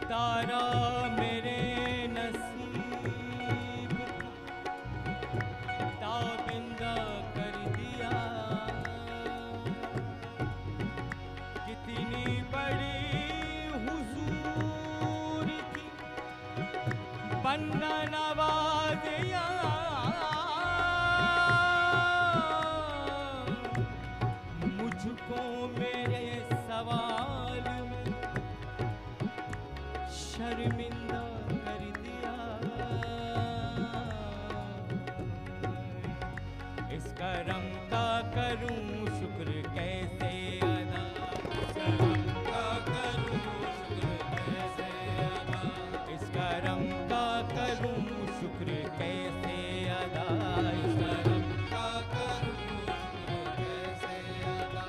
तारा मेरे नसीब ताबिंदा कर दिया। कितनी बड़ी हुजूर की बंदा नवाज़िया। मुझको मेरे सवाल में शर्मिंदा कर दिया। इस करम का करूं शुक्र कैसे अदा। इस करम का करूं शुक्र कैसे अदा। इस करम का करूं शुक्र कैसे अदा। इस करम का करूं शुक्र कैसे अदा।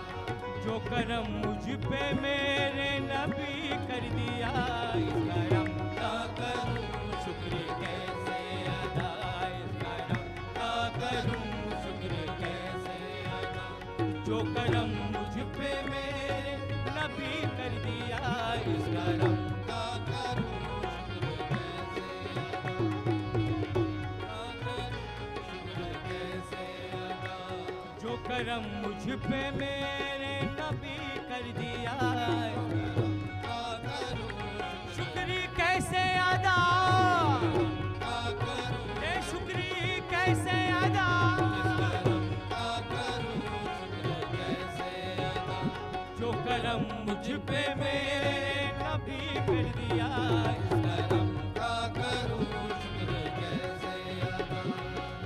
जो करम मुझ पे मेरे नबी कर दिया। इस करम का करूं शुक्र कैसे अदा। इस करम का करूं शुक्र कैसे अदा। जो करम मुझ पे मेरे नबी कर दिया। इस करम का करूं शुक्र कैसे अदा। जो करम मुझ पे मेरे नबी कर दिया। शुक्री कैसे अदा। ये शुक्री कैसे अदा। जो करम मुझ पे मेरे नबी कर दिया।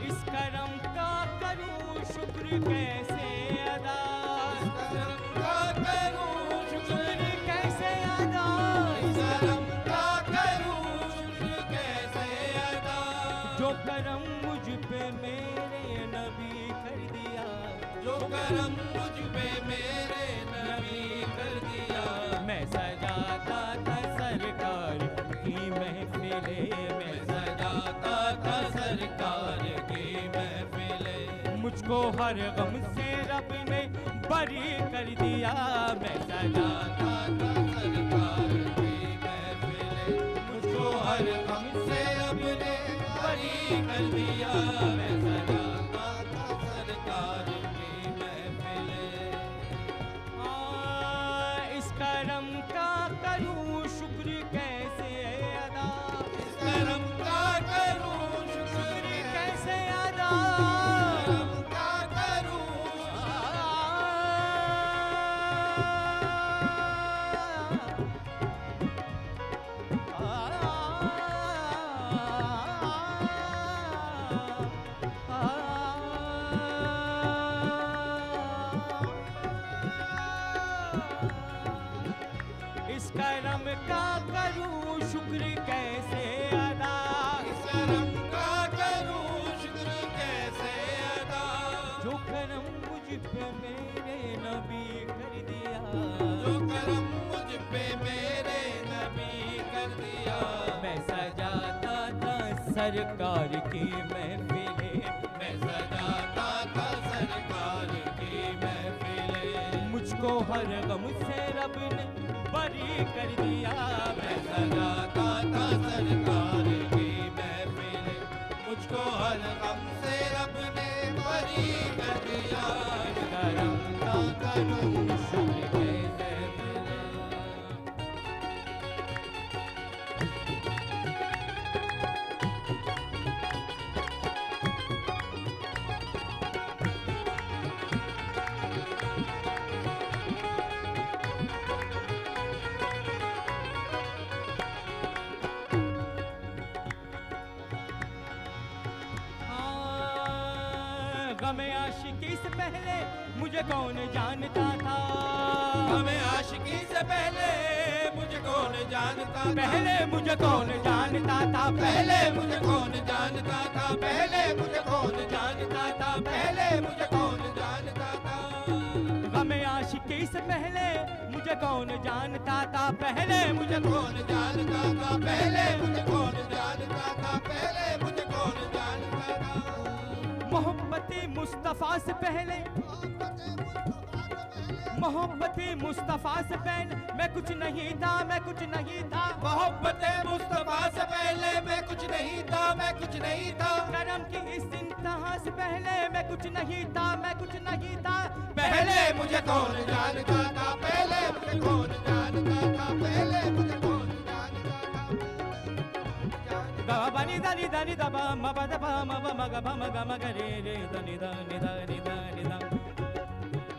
इस करम का करूं शुक्र कैसे अदा। जो करम मुझ पे मेरे नबी कर दिया। जो करम मुझ पे मेरे नबी कर दिया। मैं सजाता था सरकार की महफिले। मैं सजाता था सरकार की महफिले। मुझको हर गम से रब ने बरी कर दिया। मैं सजाता था सरकार की महफिले। मुझको हर गम से रब ने बरी कर दिया। मैं सजाता था सरकार की महफिले। इस करम का करूं शुक्र कैसे अदा। इस करम का करूं शुक्र कैसे अदा। करम का करूं इस करम का करूं शुक्र कैसे अदा। इस करम का करूं शुक्र कैसे अदा। जो करम मुझ पे मेरे नबी कर दिया। जो करम मुझ पे मेरे नबी कर दिया। मैं सजाता था सरकार की महफिले। मैं सजाता था सरकार की महफिले। मुझको हर गम से रब ने बरी कर दिया। मैं सजाता था सरकार की महफिले। मुझको हर गम से रब ने बरी कर दिया। करम का करूं शुक्र कैसे अदा। गम आशिकी से पहले मुझे कौन जानता था। हमें आशिकी से पहले मुझे कौन जानता था। पहले मुझे कौन जानता था। पहले मुझे कौन जानता था। पहले मुझे कौन जानता था। पहले मुझे कौन जानता था। गम आशिकी से पहले मुझे कौन जानता था। पहले मुझे कौन जानता था। पहले मुझे कौन जानता था। पहले मुझे कौन जानता था। मोहब्बती मुस्तफ़ा से पहले मोहब्बती मुस्तफ़ा से पहले मैं कुछ नहीं था। मैं कुछ नहीं था। मोहब्बत मुस्तफा से पहले मैं कुछ नहीं था, मैं कुछ नहीं था। करम की इस इंतहा से पहले मैं कुछ नहीं था, मैं कुछ नहीं था। पहले मुझे कौन जानता था, पहले मुझे कौन जानता था, पहले मुझे कौन जानता था। गा बनी दनी दनी दबा म पद प म प म ग प म ग म ग रे रे दनी द नि द नि द नि द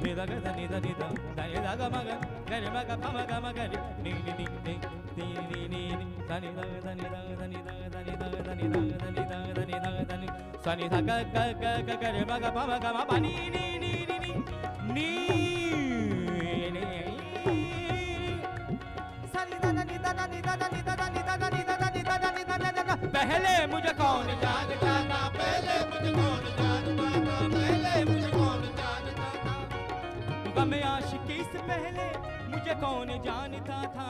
नि द ग दनी द नि द दनी द ग म ग ग रे म ग प म ग म ग रे नि नि नि नि नी नी नी नी दनी द दनी द दनी द दनी द दनी द दनी द दनी द दनी सनी ध ग ग ग ग ग रे म ग प म ग म प नि नि नि नि नि नी नी सनी द दनी द दनी द दनी द दनी द दनी द दनी द दनी द दनी पहले मुझे कौन जानता था, पहले मुझे कौन जानता था, पहले मुझे कौन जानता था। गम आशिकी से पहले मुझे कौन जानता था।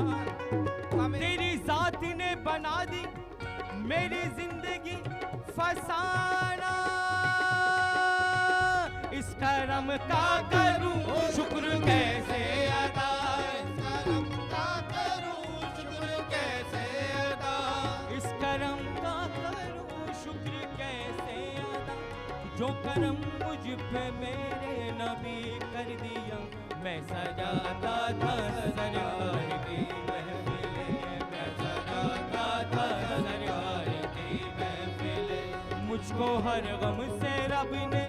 तेरी जात ने बना दी मेरी जिंदगी फसाना। इस करम का करूं शुक्र कैसे अदा, इस करम का करूं शुक्र कैसे अदा। इस करम का करूं शुक्र कैसे अदा। जो करम मुझ पे मेरे नबी कर दिया, मैं सजाता था सरकार की महफिले, मैं सजाता था सरकार की महफिले। मुझको हर गम से रब ने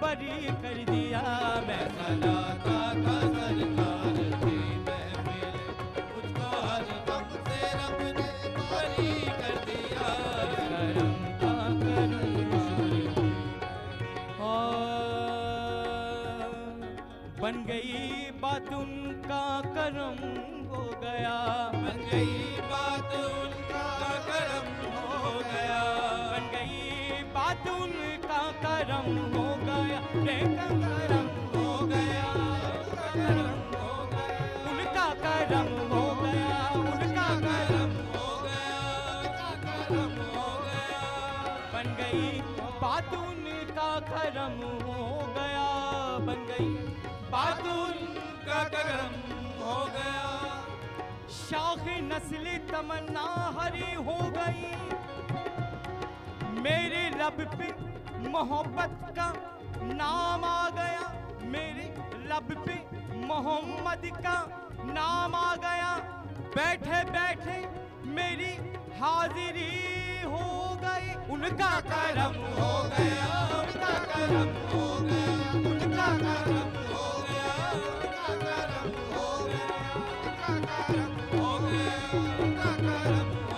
बरी कर दिया, मैं सजाता था सरकार की महफिले। मुझको हर गम से रब ने बरी कर दिया। करम का करूं शुक्र। बन गई बात उनका करम हो गया, बन गई बात उनका करम हो गया, बन गई बात उनका करम हो गया, करम हो गया, करम हो गया, उनका करम हो गया, उनका करम हो गया, करम हो गया। बन गई बात उनका करम हो गया, बन गई बात उनका करम हो गया। शाख नस्ल तमन्ना हरी हो गई, मेरे लब पे मोहब्बत का नाम आ गया, मेरे लब पे मोहम्मद का नाम आ गया। बैठे बैठे मेरी हाजिरी हो गई, उनका करम हो गया, उनका करम हो गया, उनका करम हो गया, उनका करम हो गया, उनका करम हो गया, उनका करम हो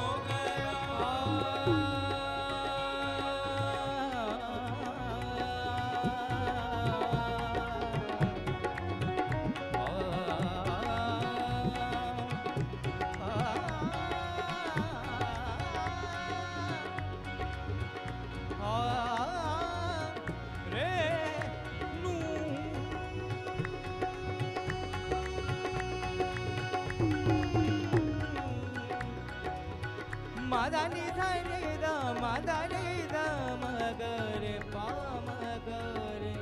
मादानी धरे द मादानी द मगरे पामगरे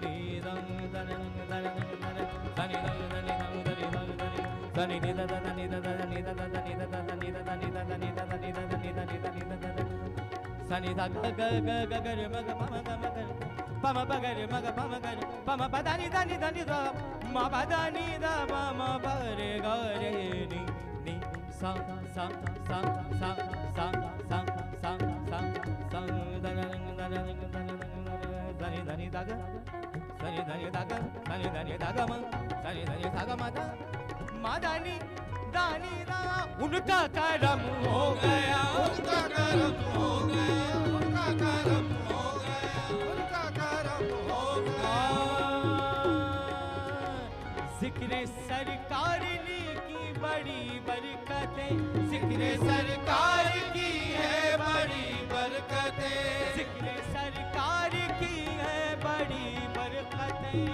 नीदं दरं दरं दरं सनि दं दनि दं दनि दं दनि सनि नि द दनि द दनि द दनि द दनि द दनि द दनि द दनि द दनि दनि दनि द सनि द ग ग ग ग ग मग पम ग मग पम पगरे मग पम ग पम पदनि दनि दनि द म पदनि द म परे ग रे नि नि सा सा सा सा सा सा सा सा सा दरं दरं दनि दनि दग सनि दनि दग सनि दनि दग म सनि दनि दग म द मादानी दानी दा उनका करम हो गया, उनका करम हो गया, उनका करम हो गया, उनका करम हो गया। जिक्र सरकार ने की बड़ी बरकतें, जिक्र सरकार की है बड़ी बरकतें, जिक्र सरकार की है बड़ी बरकतें,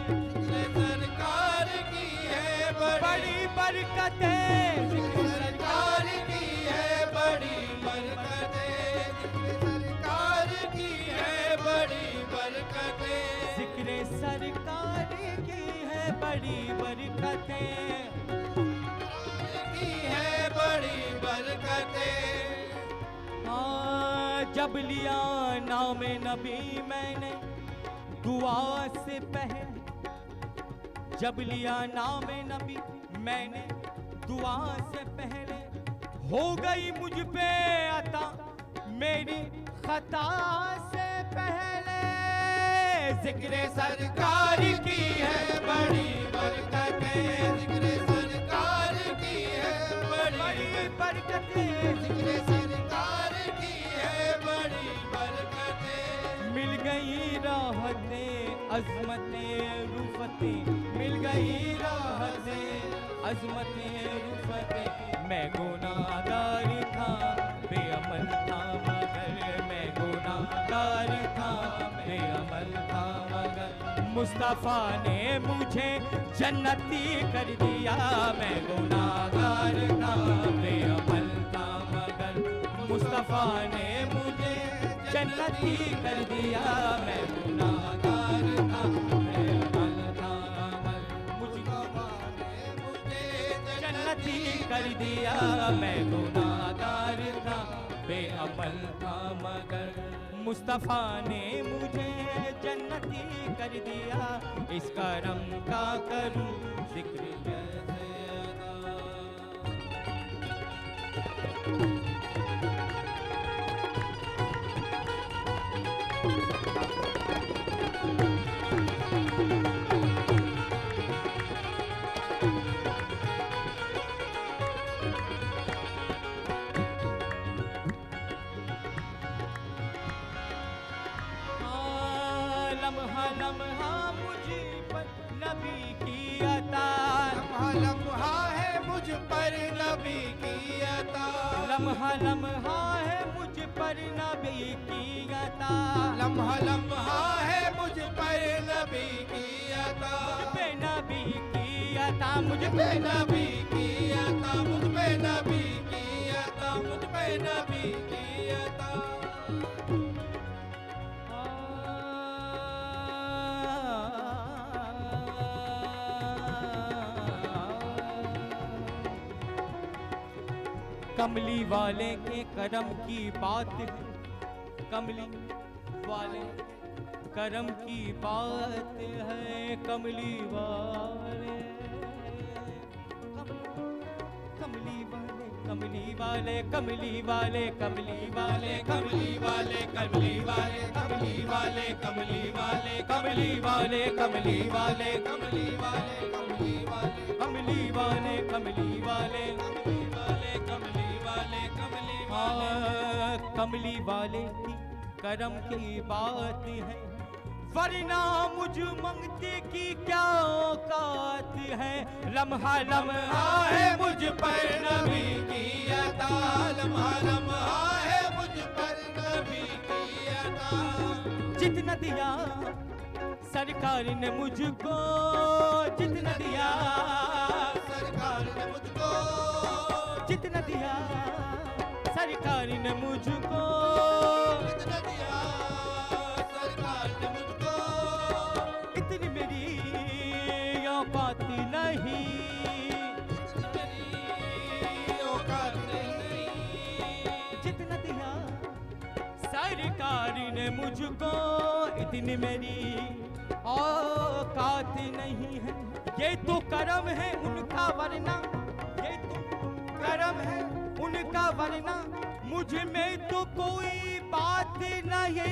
सरकार की है बड़ी बरकतें, जिक्र सरकार की है बड़ी बरकतें, सरकार की है बड़ी बरकतें, जिक्र सरकार की है बड़ी बरकतें, की है बड़ी बरकतें। बरकते। जब लिया नाम नबी मैंने दुआ से पहले, जब लिया नाम नबी मैंने दुआ से पहले, हो गई मुझ पे अता मेरी खता से पहले। जिक्र सरकार की है बड़ी बरकतें, जिक्र सरकार की है बड़ी बरकतें, जिक्र सरकार की है बड़ी बरकतें। मिल गई राहतें अज़मतें रुफ़तें, मिल गई राहतें अज़मतें रुफ़तें। मैं गुनाहगार था बेअमल था मगर, मैं गुनाहगार था बेअमल था मगर, मुस्तफ़ा ने मुझे जन्नती कर दिया। मैं गुनाहगार था बेअमल था मगर, मुस्तफ़ा ने मुझे जन्नती कर दिया। मैं गुनाहगार था बेअमल था मगर, मुस्तफ़ा ने मुझे जन्नती कर दिया। मैं गुनाहगार था बेअमल था मगर, मुस्तफ़ा ने मुझे जन्नती कर दिया। इस करम का करूं जिक्र कैसे अदा। लम्हा लम्हा मुझ पर नबी की अता, लम्हा लम्हा है मुझ पर नबी की अता, लम्हा लम्हा है मुझ पर नबी की अता। लम्हा लम्हा है मुझ पर नबी की अता, पे नबी की अता, मुझ मुझ पे नबी की अता, मुझ पे नबी की अता, मुझ पे नबी की अता। कमली वाले के करम की बात है, कमली वाले करम की बात है। कमली वाले कमली वाले कमली वाले कमली वाले कमली वाले कमली वाले कमली वाले कमली वाले कमली वाले कमली वाले कमली वाले कमली वाले कमली वाले कमली वाले कमली वाले कमली वाले कमली वाले कमली वाले हाँ, कमली वाले की करम की बात है, वरना मुझ मंगते की क्या औकात है। लम्हा लम्हा है मुझ पर नबी की अता, लम्हा लम्हा है मुझ पर नबी की अता। जितना दिया सरकार ने मुझको, जितना दिया सरकार ने मुझको, जितना दिया सरकार ने मुझको, कितना दिया सरकार ने मुझको। इतनी मेरी औकात नहीं, मेरी औकात नहीं, जितना दिया सरकार ने मुझको, इतनी मेरी औकात नहीं है। ये तो करम है उनका वरना, ये तो करम है उनका वरना, मुझ में तो कोई बात नहीं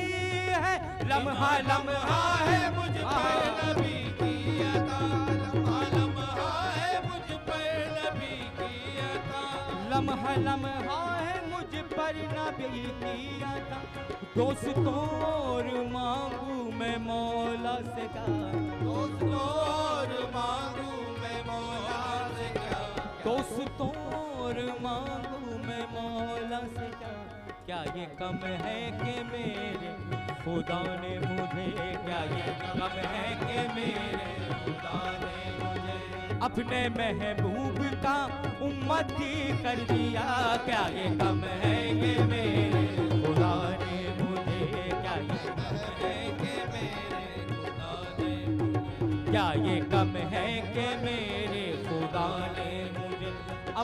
है। लम्हा लम्हा है मुझ पर नबी की अता, लम्हा लम्हा है मुझ पर नबी की अता। लम्हा लम्हा है मुझ पर नबी की अता। दोस्तों और मांगू मैं मौला से क्या, दोस्तों और मांगू मैं मौला से क्या, दोस्तों और मांगू मैं मौला से क्या ये कम है कि मेरे खुदा ने मुझे, क्या ये कम है कि मेरे खुदा ने मुझे अपने महबूब का उम्मती कर दिया। क्या ये कम है कि मेरे खुदा ने मुझे, क्या ये कम है कि मेरे खुदा ने मुझे, क्या ये कम है कि मेरे खुदा ने मुझे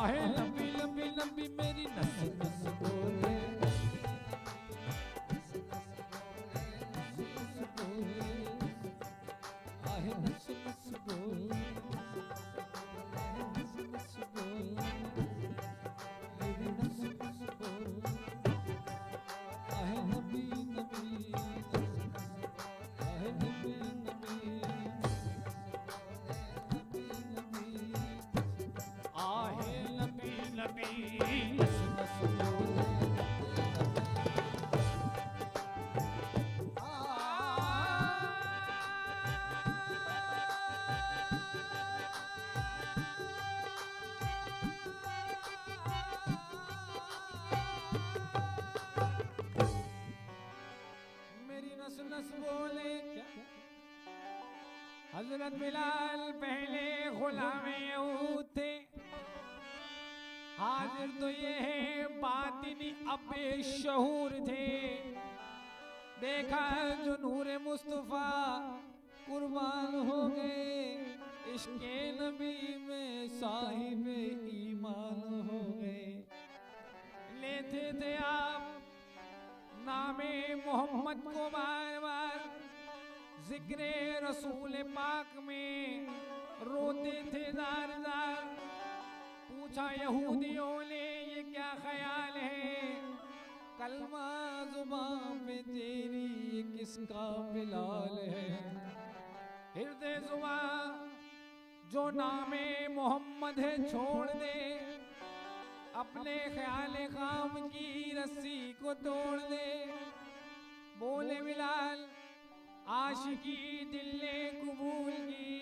आहे लंबी लंबी लंबी मेरी नस नस बोले आहे नस नस बोले नस नस बोले मेरी नस नस बोले आहे लंबी लंबी आहे लंबी लंबी आहे लंबी लंबी नस नस बोले मेरी नस नस बोले क्या हजरत बिलाल पहले गुलामे यूद थे हाजिर तो ये है बातिनी अबे शहूर थे देखा जो नूरे मुस्तफा कुर्बान हो गए इश्के नबी में साहिब ईमान हो गए लेते थे आप नामे मोहम्मद को बार बार जिक्रे रसूल पाक में रोते थे जार जार पूछा यहूदियों ने ये क्या ख्याल है कलमा जुबान पे तेरी ये किसका बिलाल है हृदय जुबान जो नामे मोहम्मद है छोड़ दे अपने ख्याल काम की रस्सी को तोड़ दे बोले बिलाल आशिकी दिल ने कबूल की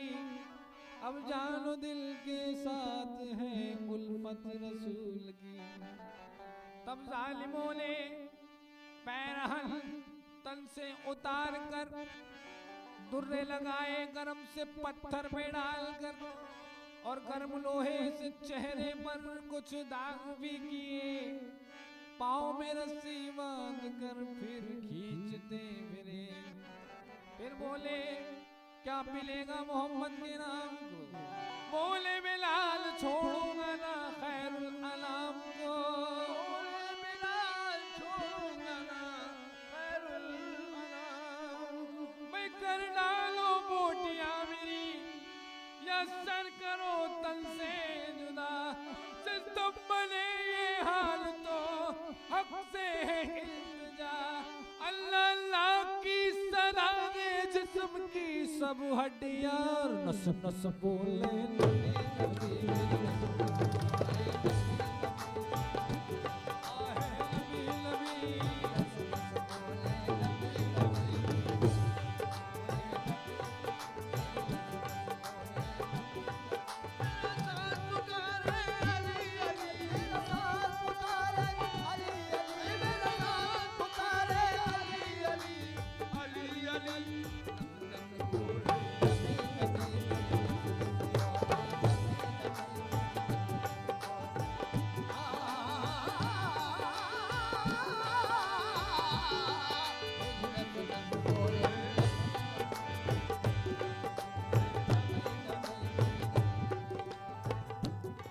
अब जानो दिल के साथ है उल्फत रसूल की तब जालिमों ने पैरहन तन से उतार कर दुर्रे लगाए गरम से पत्थर पे डालकर और गर्म लोहे से चेहरे पर कुछ दाग भी किए पाँव में रस्सी बांध कर फिर खींचते फिरे फिर बोले क्या मिलेगा मोहम्मद के नाम को बोले बिलाल छोड़ूंगा ना खैरुल अनाम को बोले बिलाल छोड़ूंगा ना खैरुल अनाम मैं कर डालो बोटियां मेरी या सर करो तन से जुदा जिस तुम बने ये हाल तो हक से है इल्तिजा अल्लाह अल्लाह की सदा दे जिस्म की सब हड्डियां और नस नस बोले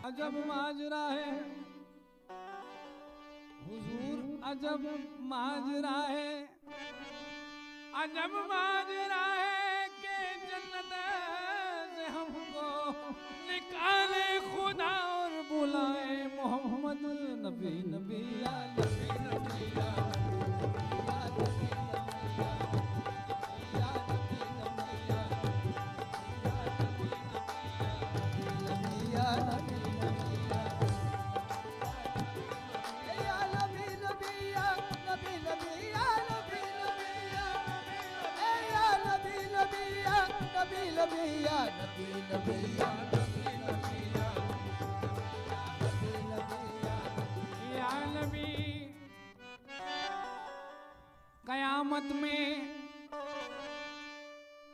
अजब माजरा है हुजूर अजब माजरा है अजब माजरा है कि जन्नत से हमको निकाले खुदा और बुलाए मोहम्मद नबी नबी या नबी नबी या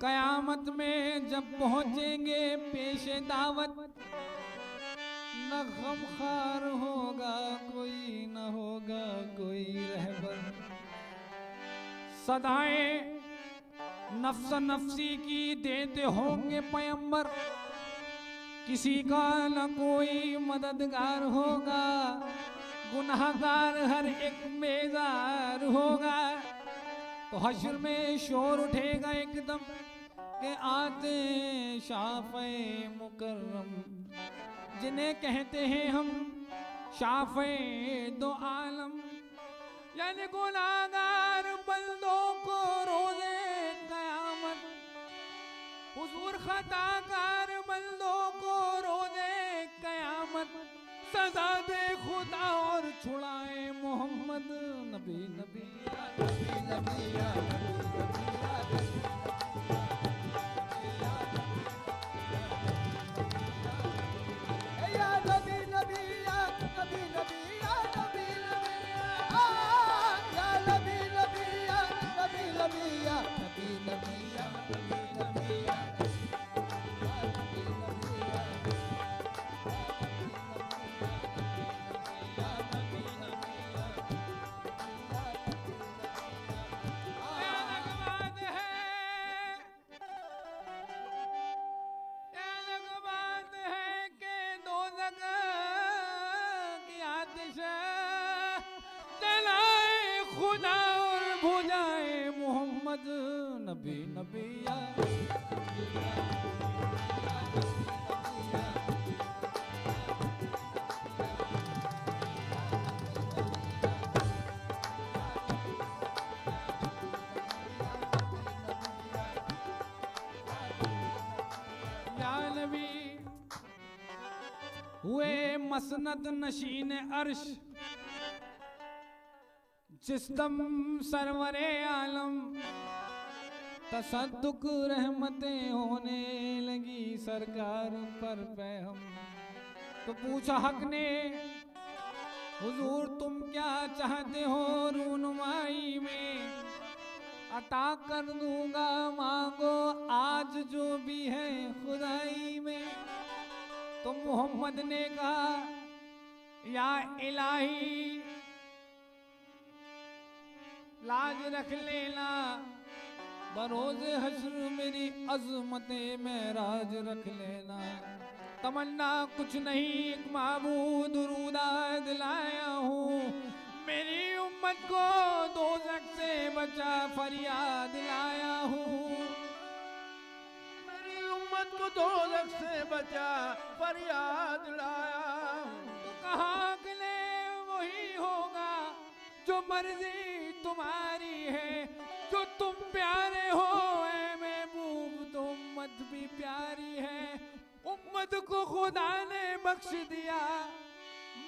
कयामत में जब पहुंचेंगे पेशे दावत न गमखार होगा कोई न होगा कोई रहबर सदाएं नफ्स नफ्सी की देते होंगे पैगंबर किसी का न कोई मददगार होगा, गुनाहगार हर एक बेजार होगा। तो हश्र में शोर उठेगा एकदम के आते शाफ़े मुकर्रम, जिन्हें कहते हैं हम शाफ़े दो आलम। यानी गुनाहगार बंदों को रोज़े क़यामत, हुजूर खताकार बंदों को रोज़े क़यामत सजा दे खुदा और छुड़ाए मोहम्मद। नबी नबी या नबी नबी या नबी नबी या नबी नबी या नबी नबी या नबी नबी या नबी नबी या नबी नबी या नबी नबी या नबी नबी या नबी हुए मसनद नशीन अर्श, जिसदम सरवरे आलम तसद्दुक रहमतें होने लगी सरकार पर पैहम। तो पूछा हक ने, हुजूर तुम क्या चाहते हो रूनुमाई में, अता कर दूंगा मांगो आज जो भी है खुदाई में। तो मोहम्मद ने कहा या इलाही लाज रख लेना, बरोज़े हश्र मेरी अज़मतें में राज रख लेना। तमन्ना कुछ नहीं एक महबूद रूदा दिलाया हूँ, मेरी उम्मत को दोज़ख से बचा फरियाद लाया हूँ। मेरी उम्मत को दोज़ख से बचा फरियाद लाया हूँ। तो कहाँ के लिए वही होगा जो मर्जी तुम्हारी है, जो तुम प्यारे हो ऐ महबूब, तो उम्मत भी प्यारी है। उम्मत को खुदा ने बख्श दिया,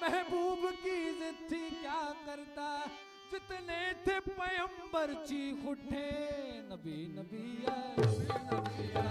महबूब की इज्जत थी क्या करता। जितने थे पैगंबर चीख उठे नबी नबी या नबी या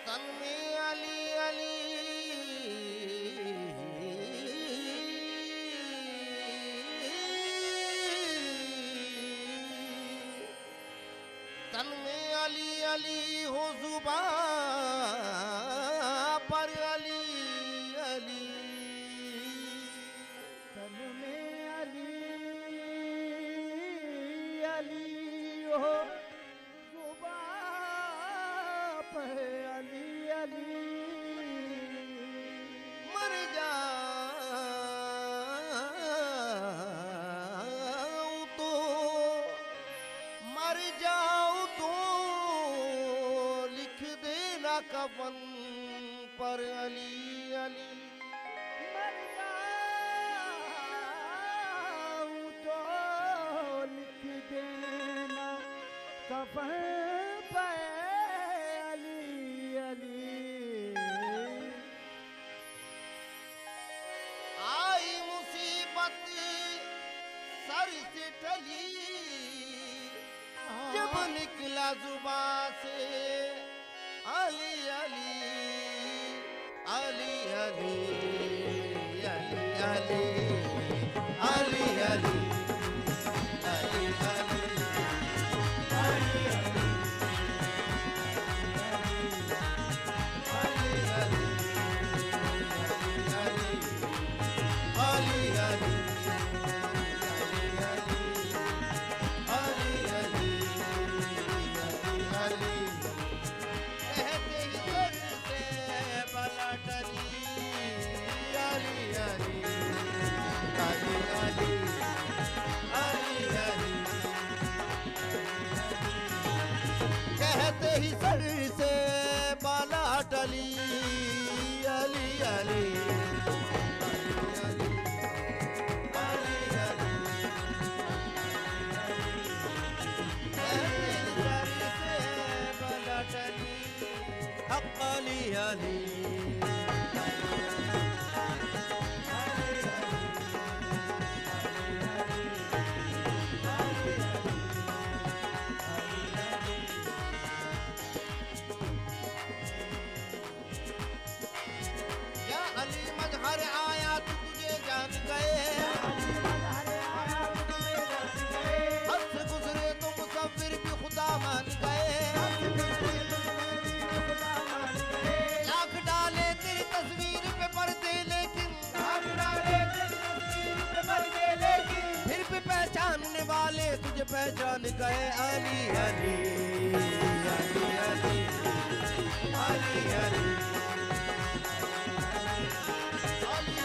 तन में अली अली तन में अली अली हो जुबां पर अली अली। तन में अली अली हो जुबां पर अली अली। मर जाऊं तो मर जाऊं तो लिख दे पर अली अली मर जाऊं तो लिख देना कफन पे अली अली। आई मुसीबत सर से टली जब निकला जुबां से अली अली अली अली अली अली अली अली अली कहते ही सर से बाला टली अली अली अली अली या अली मजहर आया तो तुझे जान गए हद से गुजरे तो मुसव्विर भी खुदा मान गए लाख डाले तेरी तस्वीर पे पर्दे लेकिन फिर भी पहचानने वाले तुझे पहचान गए अली अली अली अली अली अली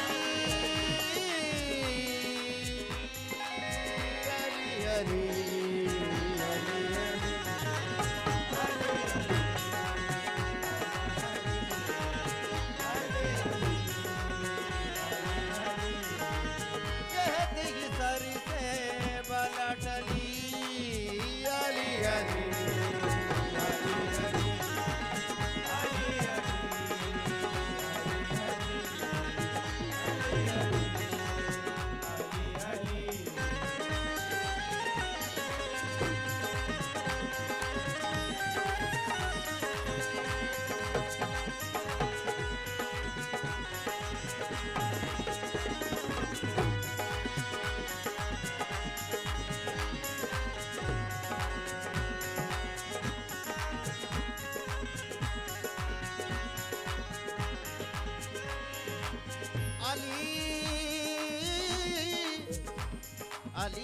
अली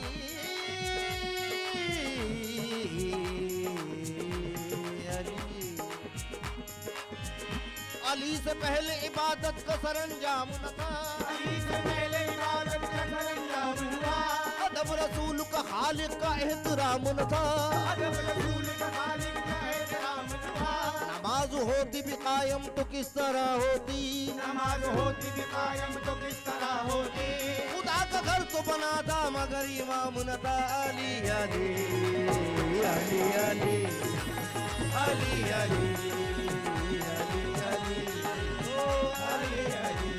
अली अली से पहले इबादत का सरंजाम न था अदब रसूल का खालिक का एहतराम न था नमाज होती भी कायम तो किस तरह होती खुदा का घर तो बना था मगर इमाम न था अली अली अली अली अली अली अली अली ओ अली अली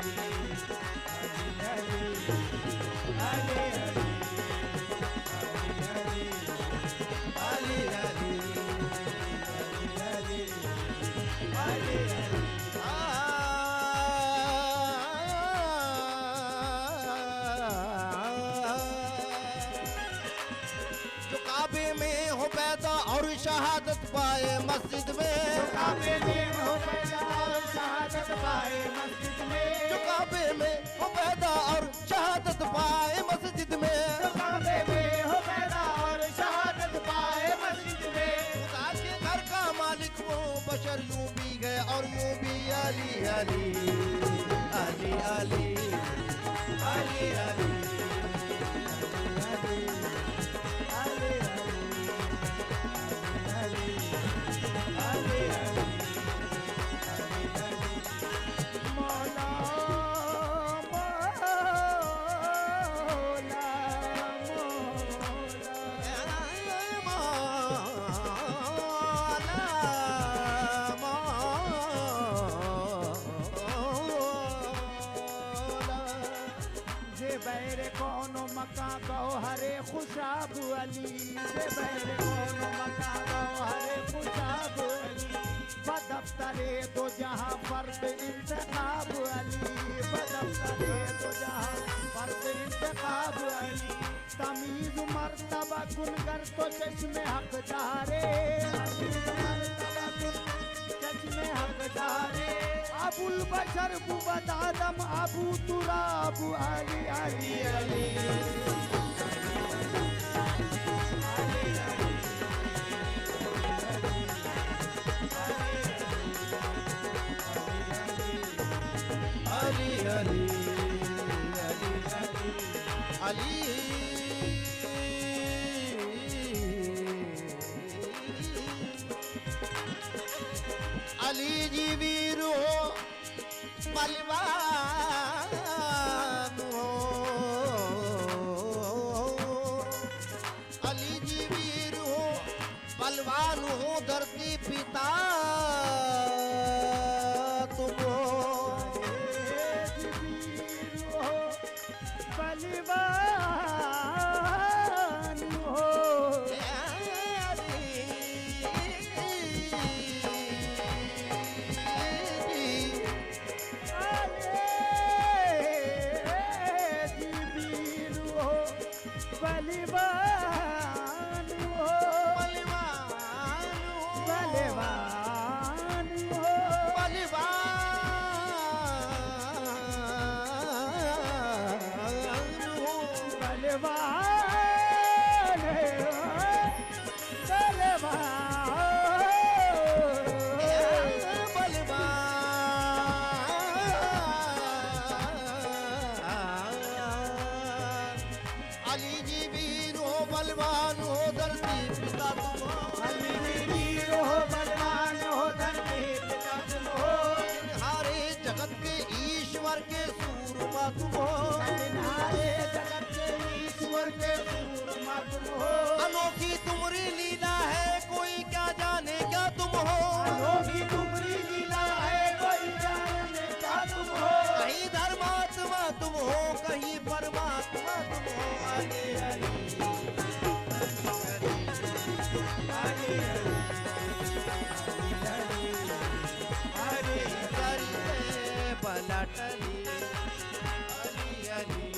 और शहादत पाए मस्जिद में जो काबे में हो पैदा और शहादत पाए मस्जिद में खुदा के घर का मालिक वो बशर यूं भी गए और यूं भी अली अली अली अली अली अली खुशाब अली दे बैर कौन मकानो हरे खुशाब अली बदफ्तरे दो जहां फर्द इंतखाब अली बदफ्तरे दो जहां फर्द इंतखाब अली तमीज मर्तबा कुनगर तो चश्मे हक डारे तमीज मर्तबा कुन चश्मे हक डारे अबुल बशर बुबद आदम अबू तुराब अली अली अली अली अली अली अली जी वीर हो बलवान हो अली जी वीर हो बलवान हो धरती पिता तुम हो अनोखी तुम्हारी लीला है कोई क्या जाने क्या तुम हो अनोखी तुम्हारी लीला है कोई जाने क्या तुम हो कहीं धर्मात्मा तुम हो कहीं परमात्मा तुम हो अली अली अली अली अली पलटली अली अली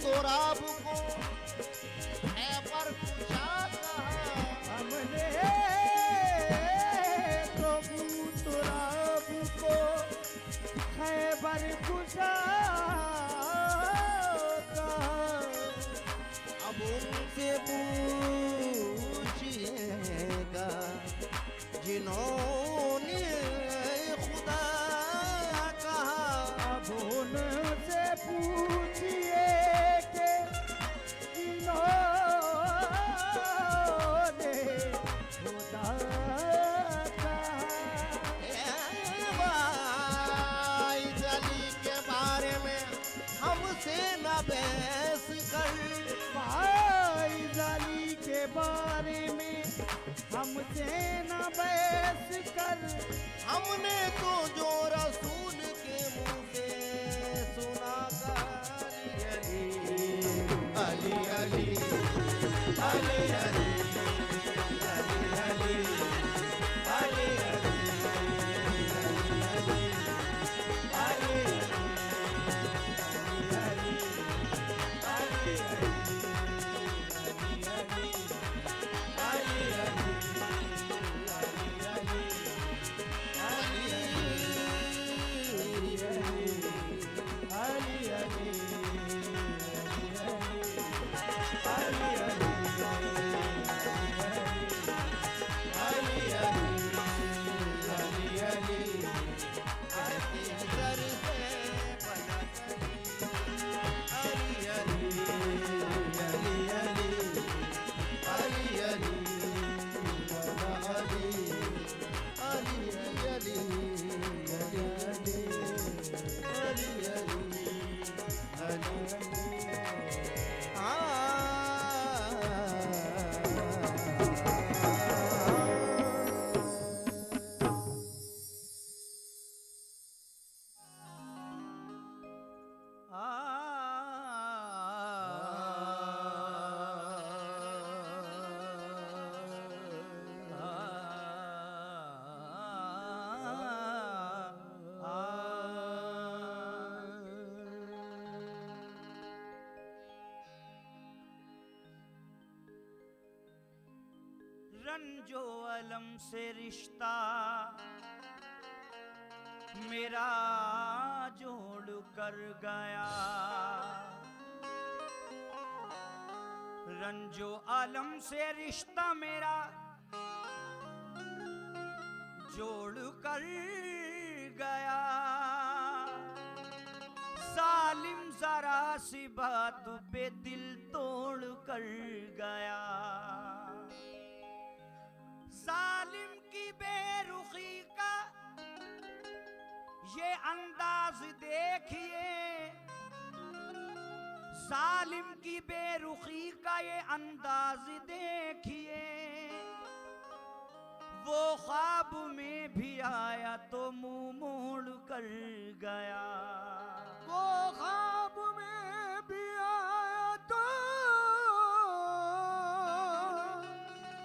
तोराब को है पर कुशा हमने प्रभु तोराब को खैबर कुशा अब उनसे पूछिएगा जिन्होंने खुदा कहा अब उनसे पूछिए बहस कर भाई जाली के बारे में हमसे न बहस कर हमने तो जो रसूल के मुंह से सुना अली अली अली अली अली अली रंजो अलम से रिश्ता मेरा जोड़ कर गया, रंजो अलम से रिश्ता मेरा जोड़ कर गया। जालिम जरा सी बात पे दिल तोड़ कर गया। जालिम की बेरुखी का ये अंदाज देखिए, जालिम की बेरुखी का ये अंदाज देखिए। वो ख्वाब में भी आया तो मुंह मोड़ कर गया। वो ख्वाब में भी आया तो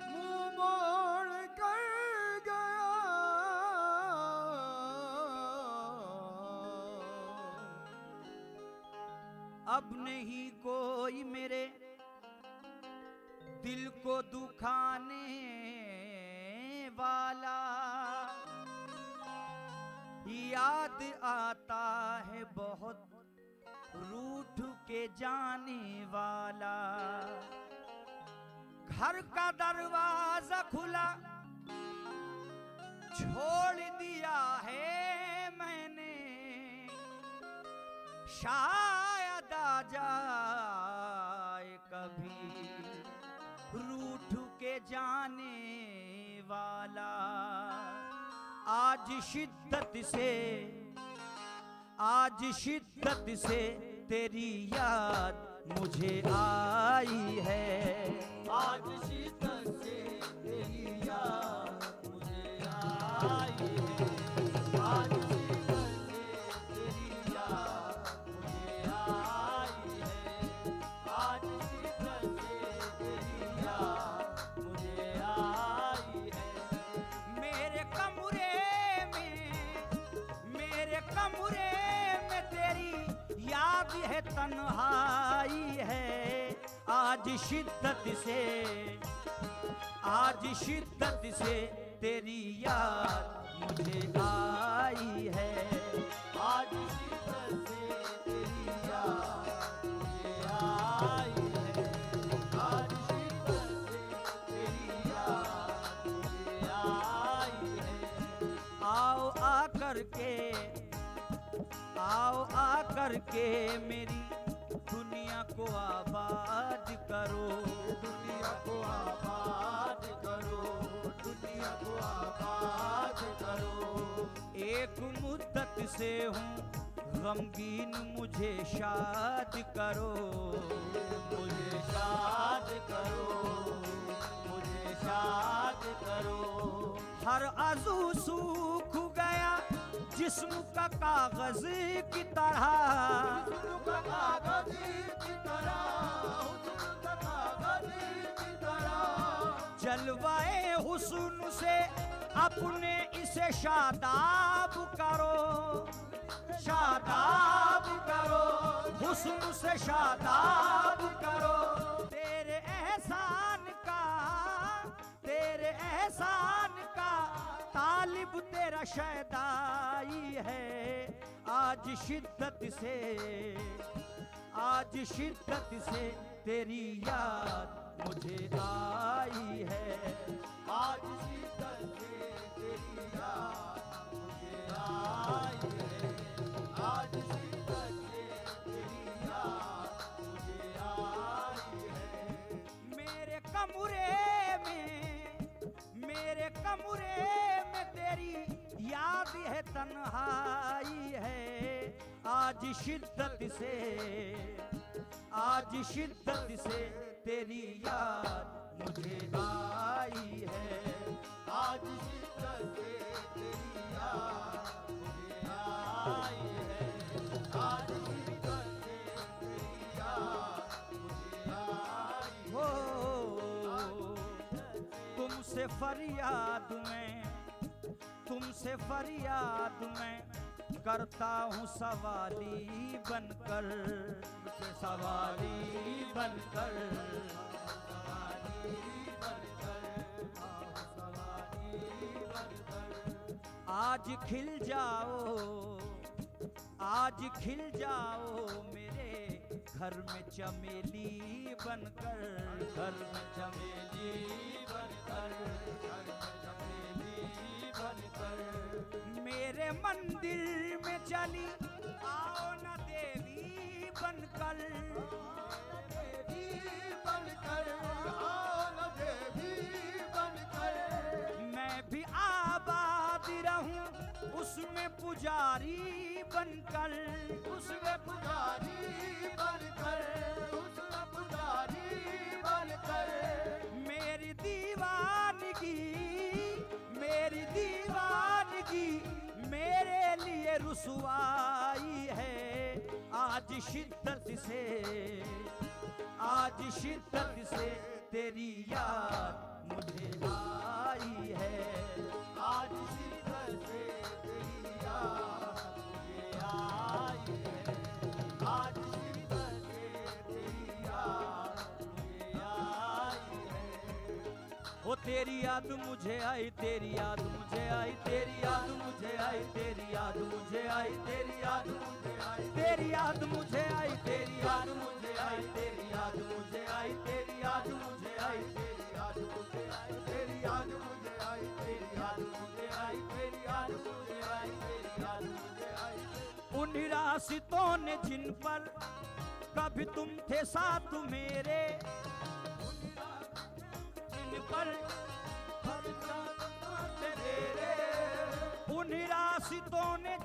मुंह मोड़ कर गया। अब नहीं कोई मेरे दिल को दुखाने वाला, याद आता है बहुत रूठ के जाने वाला। घर का दरवाजा खुला छोड़ दिया है मैंने, शायद आ जाए कभी रूठ के जाने वाला। आज शिद्दत से तेरी याद मुझे आई है। आज शिद्दत से तेरी याद मुझे आई है। आज शिद्दत से तेरी याद मुझे आई है। आज शिद्दत से तेरी याद मुझे आई है। मेरे कमरे में तेरी याद है, तन्हाई है। आज शिद्दत से तेरी याद मुझे आई है। आज शिद्दत से तेरी याद मुझे आई है। आज शिद्दत से तेरी याद मुझे आई है। आओ आकर के मेरी दुनिया को आबाद करो। दुनिया को आबाद करो। दुनिया को आबाद करो। एक मुद्दत से हूँ गमगीन, मुझे शाद करो। मुझे शाद करो। मुझे शाद करो। हर आज़ू सूख गया जिस्म का कागज की तरह। हुस्न का कागज की तरह। हुस्न का कागज की तरह। जलवाए हुस्न से अपने इसे शादाब करो। शादाब करो, हुस्न से शादाब करो। तेरे एहसान का तालिब तेरा शैदाई है। आज आज शिद्दत से तेरी याद मुझे आई है, आज शिद्दत से तेरी याद मुझे आई है, आज शिद्दत से तेरी याद मुझे आई है। मेरे कमरे में तेरी याद है, तन्हाई है। आज शिद्दत से तेरी याद मुझे आई है, आज शिद्दत से तेरी याद मुझे आई है, आज शिद्दत से तेरी याद मुझे आई हो है। तुमसे फरियाद मैं करता हूँ सवाली बनकर, सवारी बनकर, सवारी बनकर, सवारी बनकर। आज खिल जाओ मेरे घर में चमेली बनकर, घर में चमेली बनकर, घर में चमेली बनकर। मेरे मंदिर में चली आओ न देवी बनकर, देवी बनकर, आओ न देवी बनकर। मैं भी आबाद रहूं उसमें पुजारी बनकर, उसमें पुजारी बनकर, उसमें पुजारी बनकर। मेरी दीवानगी मेरे लिए रुसवाई है। आज शिद्दत से तेरी याद मुझे आई है, आज शिद्दत से तेरी याद मुझे आई है, आज शिद्दत से तेरी याद मुझे आई है। वो तेरी याद मुझे आई, तेरी याद मुझे आई, तेरी याद मुझे आई, तेरी याद मुझे आई, तेरी याद मुझे आई, तेरी याद मुझे आई, तेरी याद मुझे आई, तेरी याद मुझे आई, तेरी याद मुझे आई, तेरी याद मुझे आई, तेरी याद मुझे आई, तेरी याद मुझे आई, तेरी याद मुझे आई, तेरी याद मुझे आई। उन्हीं रास्तों ने जिन पर कभी तुम थे साथ मेरे,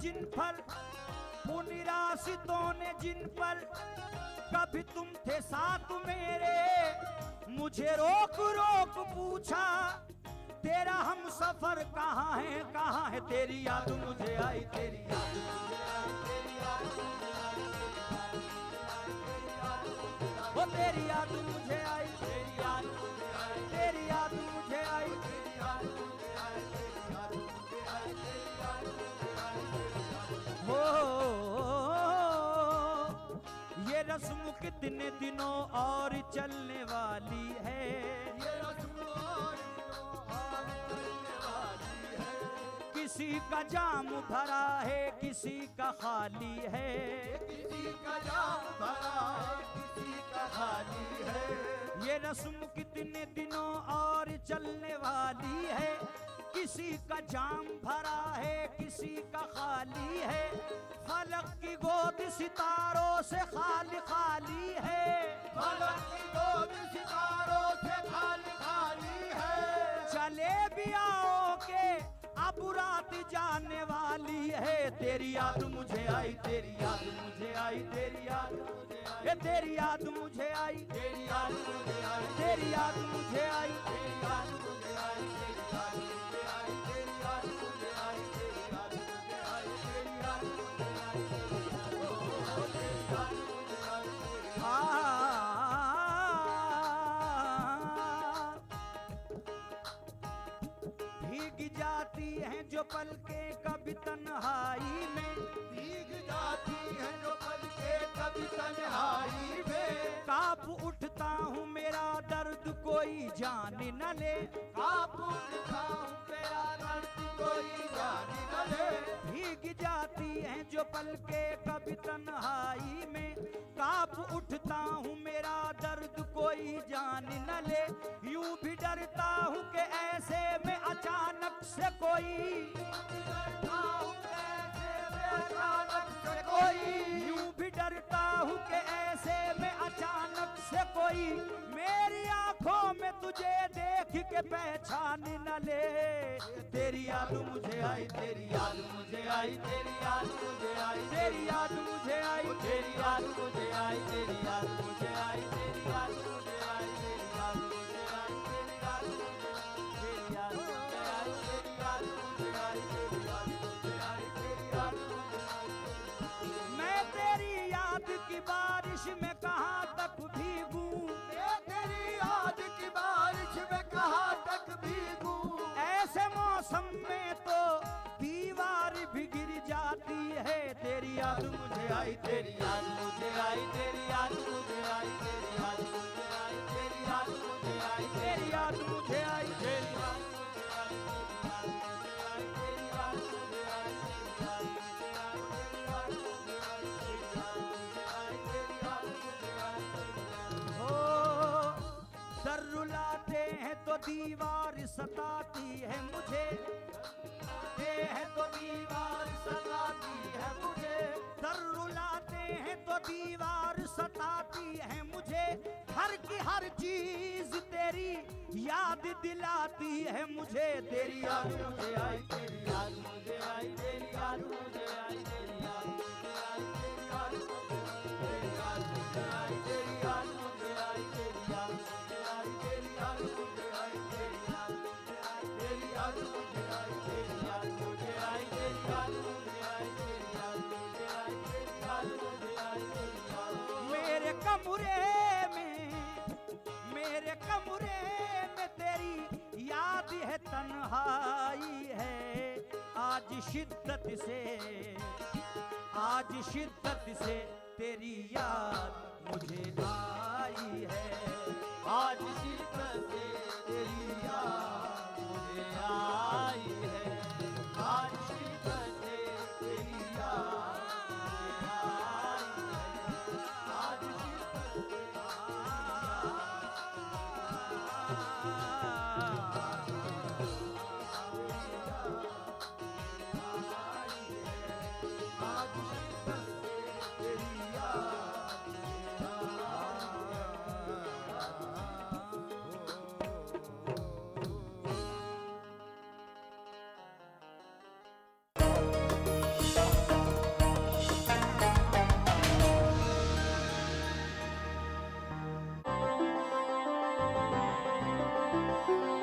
जिन पर उन्हीं रास्तों ने जिन पर कभी तुम थे साथ मेरे। मुझे रोक रोक पूछा तेरा हम सफर कहाँ है, तेरी याद मुझे आई, तेरी याद मुझे आई, तेरी याद मुझे आई, वो तेरी याद मुझे आई, तेरी याद मुझे आई, तेरी याद मुझे आई, तेरी याद मुझे आई, तेरी याद मुझे आई, तेरी याद मुझे आई। हो ये रस्म कितने दिनों और चलने वाली है, ये रस्म और चलने वाली है। किसी का जाम भरा है, किसी का खाली है, किसी का जाम भरा है, किसी का खाली है। ये रस्म कितने दिनों और चलने वाली है। किसी का जाम भरा है, किसी का खाली है। फलक की गोद सितारों से खाली खाली है, फलक की गोद सितारों से खाली खाली है। चले भी आओ के अब रात जाने वाली है। तेरी याद मुझे आई, तेरी याद मुझे आई, तेरी याद मुझे आई, तेरी याद मुझे आई, तेरी याद मुझे आई, तेरी याद मुझे आई, तेरी याद मुझे आई, तेरी याद मुझे आई, तेरी याद मुझे आई, तेरी याद मुझे आई, तेरी याद मुझे आई, तेरी याद मुझे आई। भीग जाती हैं जो पलकें कभी तन्हाई में, भीग जाती है जो पलके कभी तन्हाई में। कांप उठता हूँ मेरा दर्द कोई जान न ले, कांप उठता हूँ मेरा दर्द कोई जान न ले। भीग जाती हैं जो पल के कभी तन्हाई में कांप उठता हूँ, मेरा दर्द कोई जान न ले। यूं भी डरता हूँ कि ऐसे में अचानक से कोई, यूं भी डरता हूँ कि ऐसे में अचानक से कोई मेरी आंखों में तुझे देख के पहचान न ले। तेरी याद मुझे आई, तेरी याद मुझे आई, तेरी याद मुझे आई, तेरी याद मुझे आई, तेरी याद मुझे आई, तेरी याद मुझे आई, तेरी याद मुझे आई, तेरी याद मुझे आई, तेरी याद मुझे आई, तेरी याद मुझे आई, तेरी याद मुझे आई, तेरी याद मुझे आई, तेरी याद मुझे आई। मैं तेरी याद की बारिश में कहाँ तक भीगूं, मैं तेरी याद की बारिश में कहाँ तक भीगूं। ऐसे मौसम में तो दीवार भी गिर जाती है। तेरी याद मुझे आई, तेरी याद मुझे आई, तेरी याद मुझे आई, तेरी याद मुझे आई, तेरी याद मुझे आई, तेरी याद मुझे आई, तेरी याद मुझे आई, तेरी याद मुझे आई, तेरी याद मुझे आई, तेरी याद मुझे आई, तेरी याद मुझे आई, तेरी याद मुझे आई, तेरी याद। हो सर रुलाते हैं तो दीवार सताती है मुझे, है तो दीवार सताती है मुझे। सर रुलाते हैं तो दीवार सताती है मुझे। हर की हर चीज तेरी याद दिलाती है मुझे। तेरी याद मुझे आई, तेरी याद मुझे आई, तेरी याद मुझे आई, तेरी याद मुझे आई, तेरी याद मुझे आई, तेरी याद मुझे आई, तेरी याद मुझे आई, तेरी याद मुझे आई, तेरी याद मुझे आई, तेरी याद मुझे आई, तेरी याद मुझे आई, तेरी याद मुझे आई, तेरी याद मुझे आई, तेरी याद मुझे आई, तेरी याद। मेरे कमरे में तेरी याद है, तन्हाई है। आज शिद्दत से तेरी याद